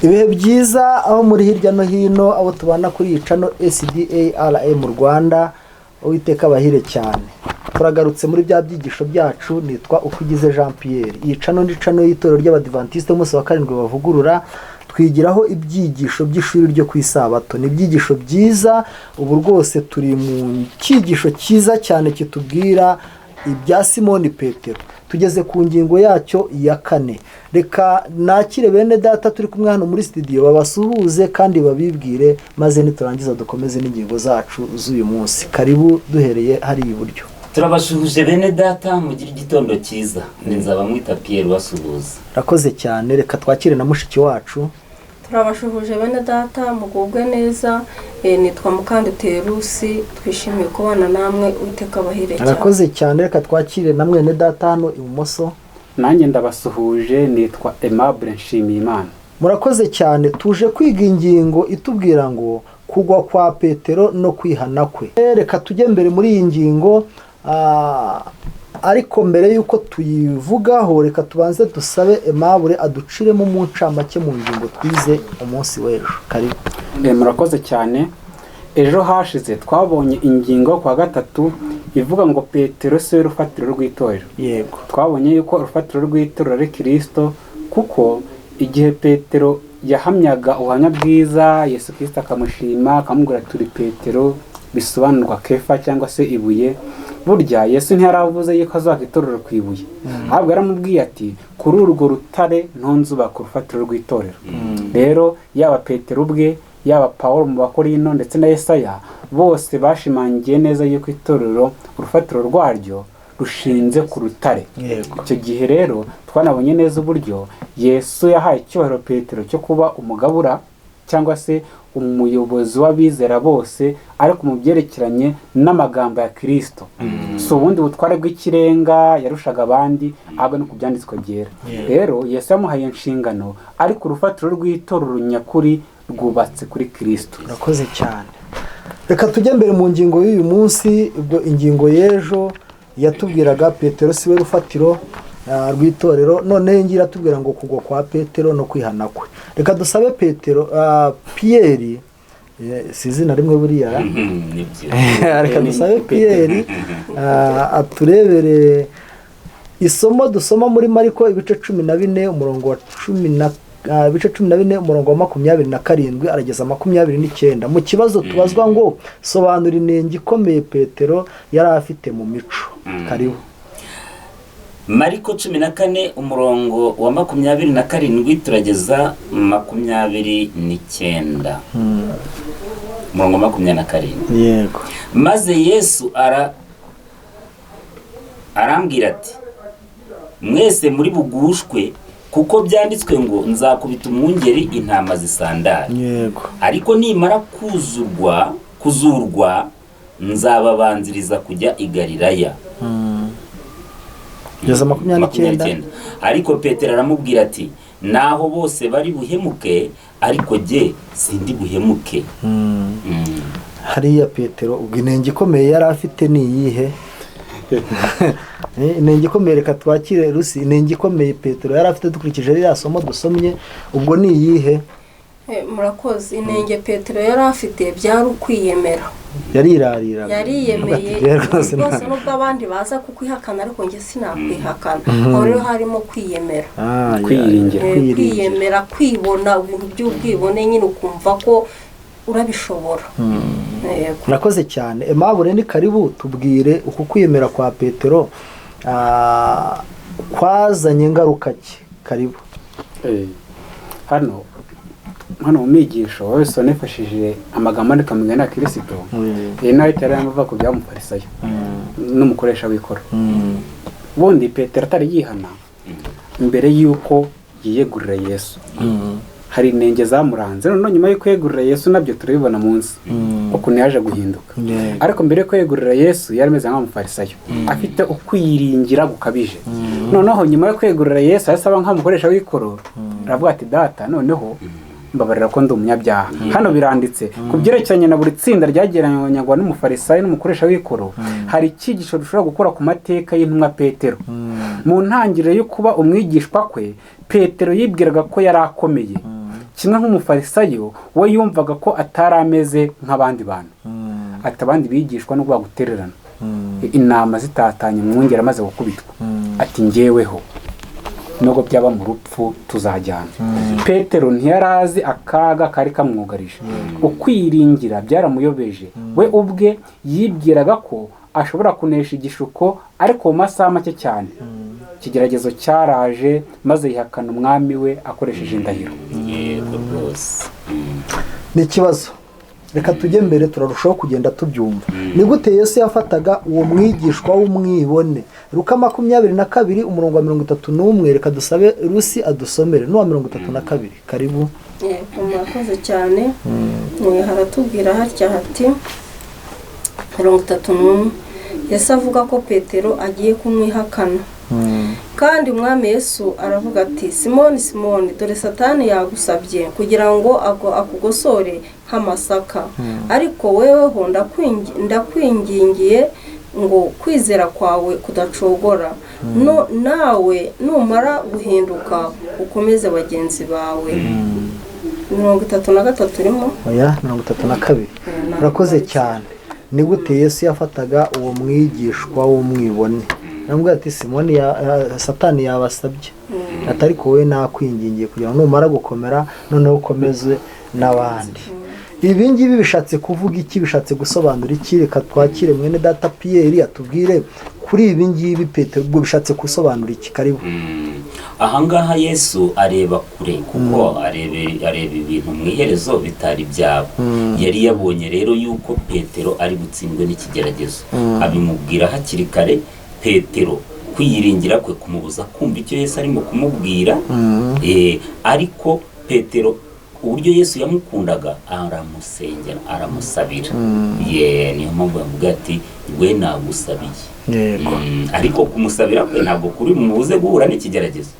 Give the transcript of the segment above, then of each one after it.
ibihe byiza aho muri hirya no hino abo tubana kuri iyi cano SDARA mu Rwanda. Uwiteka abahire cyane. Turagarutse muri bya byigisho byacu. Nitwa Ukwigize Jean Pierre. Iyi cano ndi cano y'itorero ry'Abadiventiste umunsi wa karindwi bavugurura. Twigiraho ibyigisho by'ishuri ryo kwisabato. Ni ibyigisho byiza. Ubu rwose turi mu cyigisho cyiza cyane kitubwira ibya Simoni Petero. Tugeze ku ngingo yacyo ya 4. Reka nakire bene data turi kumwe hano muri studio babasuhuze kandi babibwire maze niturangiza dukomeze n'ingingo zacu z'uyu munsi. Karibu duhereye hari iburyo. Turabashuhuje bene data mugira igitondo cyiza. Nzaba mwita Pierre basuhuza. Rakoze cyane. Reka twakire na mushiki wacu. Turabashuhuje bene data mugubwe neza. Nitwa Mukanduterusi. Twishimiye kubana namwe Uwiteka abahire cyane. Rakoze cyane. Reka twakire na mwene data hano ibumoso. Nanjye ndabasuhuje nitwa Aimable Nshimiyimana. Murakoze cyane. Tuje kwiga ingingo itubwira ngo kugwa kwa Petero no kwihana kwe. Reka tujye mbere muri iyi ngingo, ariko mbere yuko tuyivugaho reka tubanze dusabe Aimable aduciremo mu ncamake mu ngingo twize umunsi w'ejo. Karibu. Murakoze cyane. Ejo hashize twabonye ingingo kwa gatatu ivuga ngo Petero se urufatiro rw'itorero. Yego. Twabonye yuko urufatiro rw'itorero ari Kristo, kuko igihe Petero yahamyaga ubuhamya bwiza Yesu Kristo akamushima akamubwira turi Petero, bisobanurwa Kefa cyangwa se ibuye. Burya Yesu ntiyaravuze yuko azubaka itorero ku ibuye, ahubwo yaramubwiye ati kuri urwo rutare ntonzubaka urufatiro rw'itorero. Rero yaba Petero ubwe, yaba Pawulo mu Bakorino ndetse na Yesaya, bose bashimangiye neza yuko itorero urufatiro rwaryo rushinze ku rutare. Icyo gihe rero twanabonye neza uburyo Yesu yahaye icyubahiro Petero cyo kuba umugabura cyangwa se umuyobozi w'abizera bose, ariko mu byerekeranye n'amagambo ya Kristo. So ubundi butware bw'ikirenga yarushaga abandi, ahubwo no ku byanditswe byera. Rero Yesu yamuhaye inshingano, ariko urufatiro rw'itorero nyakuri rwubatse kuri Kristo. Urakoze cyane. Reka tujye mbere mu ngingo y'uyu munsi. Ubwo ingingo y'ejo yatubwiraga Petero siwe rufatiro rw'itorero, none ngira tubwira ngo kugwa kwa Petero no kwihana kwe. Reka dusabe Petero Pierre, si izina rimwe buriya. Reka dusabe Pierre aturebere isomo dusoma muri Mariko ibice 14 umurongo wa 10 ibice 14 umurongo wa 27 arageza 29. Mu kibazo tubazwa ngo sobanura inenge ikomeye Petero yari afite mu mico. Karibu. Mariko 14 umurongo wa 27 turageza 29. Umurongo wa 27. Yego. Maze Yesu arambwira ati mwese muri bugushwe, kuko byanditswe ngo nzakubita umwungeri intama zisandara. Yego. Ariko nimara kuzurwa nzababanziriza kujya i Galilaya. Yeza 29. Ariko Petero aramubwira ati naho bose bari buhemuke, ariko jye sindi buhemuke. Hariya Petero ubwo inenge ikomeye yari afite ni iyihe? Inenge ikomeye, reka twakire Rusi. Inenge ikomeye Petero yari afite dukurikije ririya somo dusomye, ubwo ni iyihe? Murakoze. Inenge Petero yari afite byari ukwiyemera. Yarirarira. Yariyemeye rwose nubwo abandi baza kukwihakana, ariko njye sinakwihakana. Aho rero harimo kwiyemera. Kwiyemera, kwibona ibintu by'ubwibone nyine ukumva ko urabishobora. Murakoze cyane. Aimable ni karibu tubwire uku kwiyemera kwa Petero kwazanye ingaruka ki. Karibu. Hano mu migisho wese nifashishije amagambo andika mu ngana Kristo. Nawe yaramuva ku byamufarisayo n'umukoresha w'ikoro. Bundi Petero atari yihana imbere yuko yiyegurira Yesu. Hari inenge zamuranze, none nyuma yo kwegurira Yesu nabyo turabibona munsi uko yaje guhinduka. Ariko mbere ko yegurira Yesu yari meze nk'umufarisayo, afite ukwiringira gukabije. Noneho nyuma yo kwegurira Yesu asaba nk'umukoresha w'ikoro, aravuga ati data noneho mbabarira ko ndi umunyabyaha. Hano biranditse ku byerekeranye na buri tsinda ryagereranywa n'umufarisayo n'umukoresha w'ikoro, hari icyigisho dushobora gukora ku mateka y'intumwa Petero. Mu ntangiriro yo kuba umwigishwa kwe, Petero yibwiraga ko yari akomeye kimwe nk'umufarisayo we yumvaga ko atari ameze nk'abandi bantu, ati abandi bigishwa no gutererana intama zitatanye umwungeri amaze gukubitwa, ati njyeweho nubwo byaba mu rupfu tuzajyana. Petero ntiyari azi akaga kari kamwugarije, ukwiringira byaramuyobeje. We ubwe yibwiraga ko ashobora kunesha igishuko, ariko mu masaha make cyane ikigeragezo cyaraje maze yihakana umwami we akoresheje indahiro. yego rwose. ni ikibazo. Reka tujye mbere turarushaho kugenda tubyumva. Ni gute Yesu yafataga uwo mwigishwa w'umwibone? Luka 22 umurongo wa 31. Reka dusabe Rusi adusomere n'uwa 32. Karibu. Murakoze cyane. Haratubwira hatya hati 31. Yesu avuga ko Petero agiye kumwihakana. Kandi umwami Yesu aravuga ati, Simoni Simoni, dore Satani yagusabye kugira ngo akugosore nk'amasaka, ariko weweho ndakwingingiye ngo kwizera kwawe kudacogora, nawe numara guhinduka ukomeze bagenzi bawe. 33 irimo? Oya, 32. Urakoze cyane. Ni gute Yesu yafataga uwo mwigishwa w'umwibone? Namubwira ati, Simoni Satani yabasabye, atari ko we nakwingingiye kugira ngo numara gukomera noneho ukomeze n'abandi. Ibi ngibi bishatse kuvuga iki? Bishatse gusobanura iki? Reka twakire mwene data Pierre atubwire kuri ibi ngibi Petero ubwo bishatse gusobanura iki. Karibu. Ahangaha Yesu areba kure, kuko areba ibintu mu iherezo bitari byabo. Yari yabonye rero yuko Petero ari gutsindwe n'ikigeragezo, abimubwira hakiri kare. Petero kwiyiringira kwe kumubuza kumva icyo Yesu arimo kumubwira, ariko Petero uburyo Yesu yamukundaga aramusengera, aramusabira. Niyo mpamvu yavuga ati we nagusabiye. Ariko kumusabira kwe ntabwo kuri mubuze guhura n'ikigeragezo.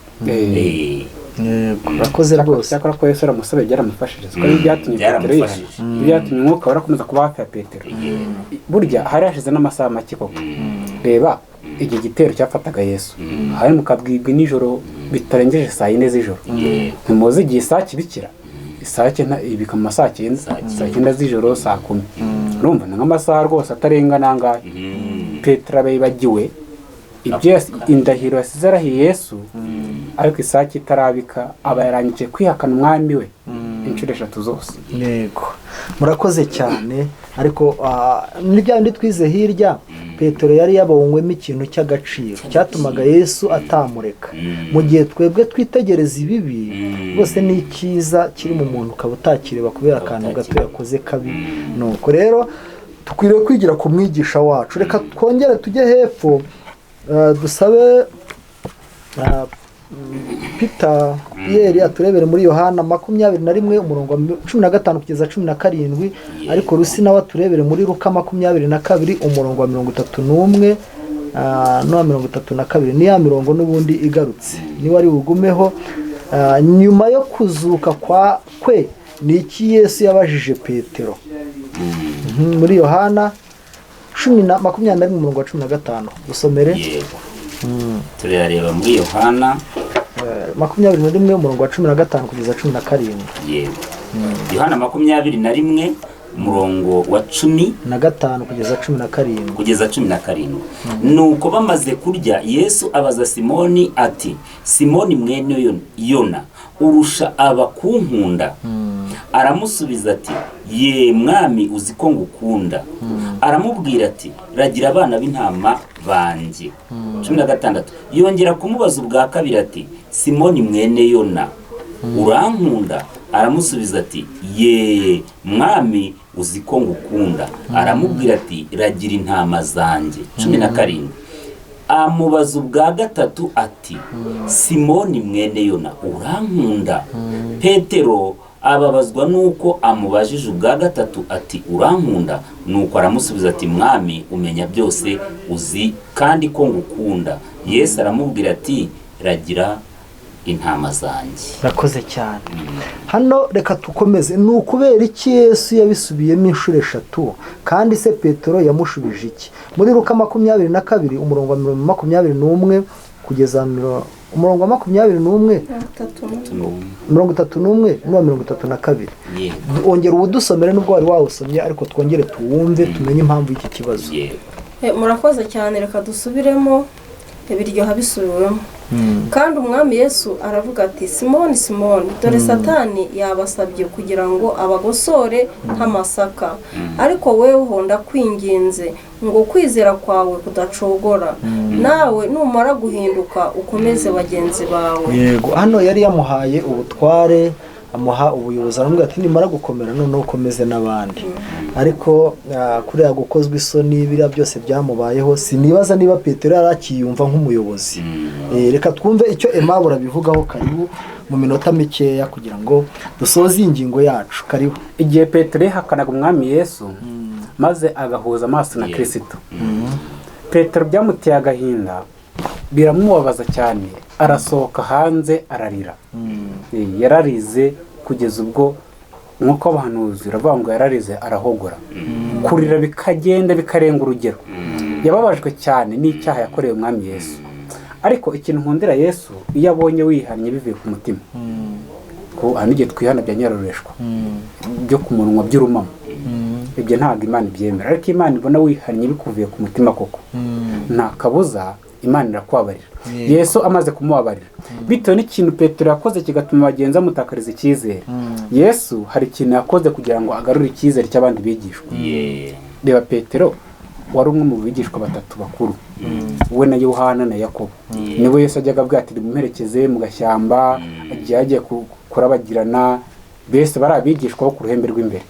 Urakoze rwose. Cyakora ko Yesu aramusabye byaramufashije, kuko byatumye Petero yihana, byatumye umwuka warakomeza kuba hafi ya Petero. Burya hari hashize n'amasaha make koko. Reba iki gitero cyafataga Yesu, hari mukabwibwa nijoro bitarengeje saa 4 z'ijoro. Ntimuzi igihe isake ibikira, isake ibika mu saa 9 z'ijoro, saa 10. Urumva ni nk'amasaha rwose atarenga nangahe. Petero abayibagiwe ibyo indahiro yasize arahiye Yesu, ariko isake itarabika aba yarangije kwihakana umwami we inshuro 3 zose. Yego, murakoze cyane. Ariko n'ibyo twize hirya, Petero yari yabonywemo ikintu cy'agaciro cyatumaga Yesu atamureka. Mu gihe twebwe twitegereza ibibi rwose ni icyiza kiri mu muntu ukaba utakireba kubera akantu gato yakoze kabi. Nuko rero tukwiriye kwigira ku mwigisha wacu. Reka twongere tujye hepfo, dusabe Peter Pierre aturebere muri Yohana 21 umurongo wa 15 kugeza 17. Ariko Rusi nawe aturebere muri Luka 22 umurongo wa 31 no 32. Ni ya mirongo n'ubundi igarutse, ni wari bugumeho. Nyuma yo kuzuka kwe ni iki Yesu yabajije Petero? Muri Yohana 22 umurongo wa 15. Dusomere. Turareba muri Yohana 21 umurongo wa 15 kugeza 17. Yohana 21 umurongo wa 15 kugeza 17. Nuko bamaze kurya, Yesu abaza Simoni ati, Simoni mwene Yona, urusha abakunkunda? Aramusubiza ati, ye mwami, uzi ko ngukunda. Aramubwira ati, ragira abana b'intama banjye. 16. Yongera kumubaza ubwa kabiri ati, Simoni mwene Yona, urankunda? Aramusubiza ati, ye mwami, uzi ko ngukunda. Aramubwira ati, ragira intama zanjye. 17. Amubaza ubwa gatatu ati, Simoni mwene Yona, urankunda? Petero ababazwa nuko amubajije ubwa gatatu ati, urankunda? Nuko aramusubiza ati, mwami, umenya byose, uzi kandi ko ngukunda. Yesu aramubwira ati, ragira intama zanjye. Rakoze cyane. Hano reka tukomeze. Ni ukubera iki Yesu yabisubiyemo inshuro 3 kandi se Petero yamushubije iki? Muri Luka 22 umurongo wa 21 kugeza umurongo wa 21 31 32. Ongera uwudusomere nubwo wari wawusomye ariko twongere tuwumve tumenye impamvu y'iki kibazo. Murakoze cyane, reka dusubiremo ibiryoha bisubiwemo. Kandi umwami Yesu aravuga ati, Simoni Simoni, dore Satani yabasabye kugira ngo abagosore nk'amasaka, ariko weho ndakwinginze ngo kwizera kwawe kudacogora, nawe numara guhinduka ukomeze bagenzi bawe. Yego, hano yari yamuhaye ubutware, amuha ubuyobozi, aramubwira ati nimara gukomera noneho ukomeze n'abandi. Ariko kuriya gukozwe isoni biriya byose byamubayeho, sinibaza niba Petero yarakiyumva nk'umuyobozi. Reka twumve icyo Aimable bivugaho, karibu mu minota mikeya kugira ngo dusoze ingingo yacu. Karibu. Igihe Petero yahakanaga umwami Yesu maze agahuza amaso na Kristo, Petero byamuteye agahinda, biramubabaza cyane, arasohoka hanze ararira. Yararize kugeza ubwo nk'uko abahanuzi baravuga ngo yararize arahogora. Kurira bikagenda bikarenga urugero. Yababajwe cyane n'icyaha yakorewe umwami Yesu. Ariko ikintu nkundira Yesu, iyo abonye wihannye bivuye ku mutima, ko igihe twihana bya nyaroreshwa byo ku munwa by'urumamo, ibyo ntabwo Imana ibyemera. Ariko Imana ibona wihannye bikuvuye ku mutima koko, nta kabuza Imana irakubabarira. Yesu amaze kumubabarira bitewe n'ikintu Petero yakoze kigatuma bagenza mutakariza icyizere, Yesu hari ikintu yakoze kugira ngo agarure icyizere cy'abandi bigishwa. Reba Petero wari umwe mu bigishwa batatu bakuru, we na Yohana na Yakobo. Niwe Yesu ajyaga abwira ati mumuherekeze mu gashyamba, agiye kurabagirana. Bese bari abigishwa bo ku ruhembe rw'imbere.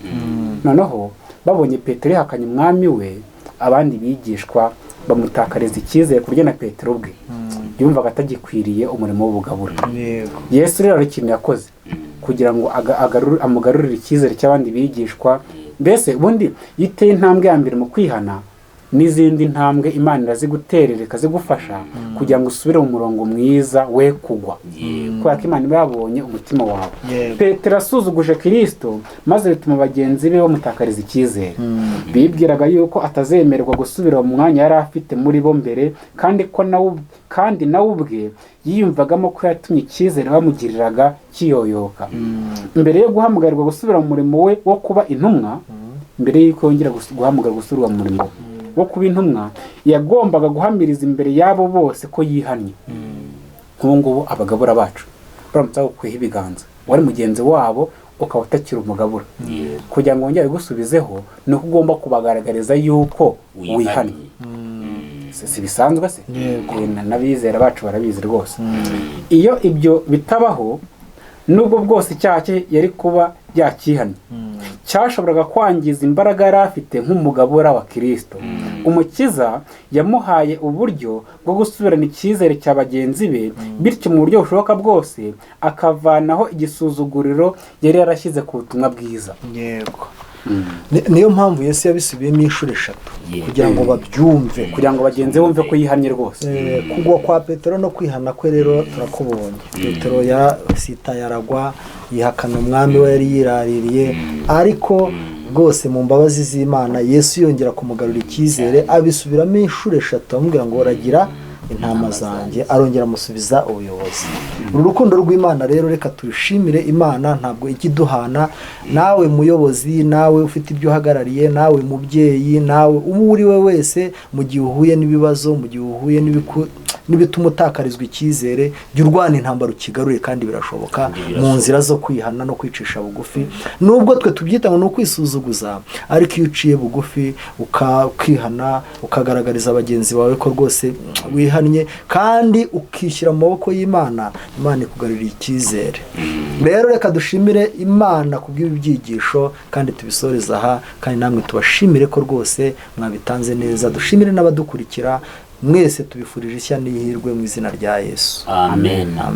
Noneho babonye Petero yahakanye umwami we, abandi bigishwa bamutakariza icyizere kurya na Petero ubwe yumvaga atagikwiriye umurimo w'ubugabura. Yesu rero ikintu yakoze kugira ngo amugarurire icyizere cy'abandi bigishwa. Mbese ubundi yiteye intambwe ya mbere mu kwihana, n'izindi ntambwe Imana iraziguterera ikazigufasha kugira ngo usubire mu murongo mwiza we kugwa, kubera ko Imana iba yabonye umutima wawe. Petero asuzuguje Kristo maze bituma bagenzi be bamutakariza icyizere. Bibwiraga yuko atazemererwa gusubira mu mwanya yari afite muri bo mbere, kandi nawe ubwe yiyumvagamo ko yatumye icyizere bamugiriraga kiyoyoka. Mbere yo guhamagarwa gusubira mu murimo we wo kuba intumwa, mbere y'uko yongera guhamagarwa gusubira mu murimo wo kuba intumwa, yagombaga guhamiriza imbere yabo bose ko yihannye. Nk'ubu ngubu abagabura bacu baramutse bagukweho ibiganza, wari mugenzi wabo ukaba utakiri umugabura, kugira ngo wongere gusubizeho ni uko ugomba kubagaragariza yuko wihannye. Si bisanzwe se? N'abizera bacu barabizi rwose. Iyo ibyo bitabaho, nubwo bwose icyaha cye yari kuba yakihannye, cyashoboraga kwangiza imbaraga yari afite nk'umugabura wa Kristo. Umukiza yamuhaye uburyo bwo gusubirana icyizere cya bagenzi be, bityo mu buryo bushoboka bwose akavanaho igisuzuguriro yari yarashyize ku butumwa bwiza. Yego. Niyo mpamvu Yesu yabisubiyemo inshuro 3 kugira ngo babyumve, kugira ngo bagenzi bumve ko yihannye rwose. Kugwa kwa Petero no kwihana kwe rero turakubonye. Petero yarasita yaragwa, yihakana umwami we yari yiraririye, ariko rwose mu mbabazi z'Imana Yesu yongera kumugarura icyizere, abisubiramo inshuro 3 amubwira ngo ragira intama zanjye, arongera amusubiza ubuyobozi. Urukundo rw'Imana rero reka turishimire Imana, ntabwo ikiduhana. Nawe muyobozi, nawe ufite ibyo uhagarariye, nawe mubyeyi, nawe ubu uri we wese, mu gihe uhuye n'ibibazo, mu gihe uhuye n'ibituma utakarizwa icyizere, jya urwana intambara ukigarure, kandi birashoboka mu nzira zo kwihana no kwicisha bugufi. Nubwo twe tubyita ngo ni ukwisuzuguza, ariko iyo uciye bugufi ukihana, ukagaragariza bagenzi bawe ko rwose wihannye, kandi ukishyira mu maboko y'Imana, Imana ikugarurira icyizere. Rero reka dushimire Imana kubw'ibi byigisho, kandi tubisoreza aha, kandi namwe tubashimire ko rwose mwabitanze neza. Dushimire n'abadukurikira mwese, tubifurije ishya n'ihirwe mu izina rya Yesu. Amen. Amen.